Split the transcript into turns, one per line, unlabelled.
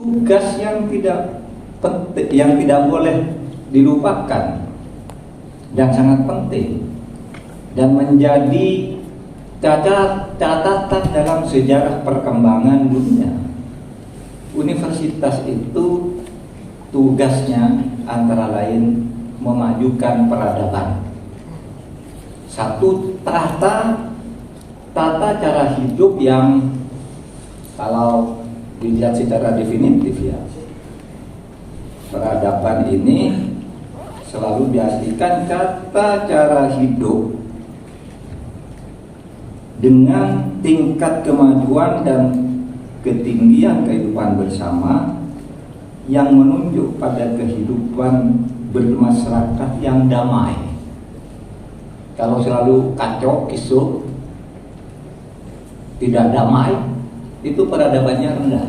tugas yang tidak penting, yang tidak boleh dilupakan dan sangat penting dan menjadi catatan dalam sejarah perkembangan dunia. Universitas itu tugasnya antara lain memajukan peradaban. Satu, tata cara hidup yang kalau dilihat secara definitif ya, peradaban ini selalu diartikan tata cara hidup dengan tingkat kemajuan dan ketinggian kehidupan bersama yang menunjuk pada kehidupan bermasyarakat yang damai. Kalau selalu kacau, kisruh, tidak damai, itu peradabannya rendah.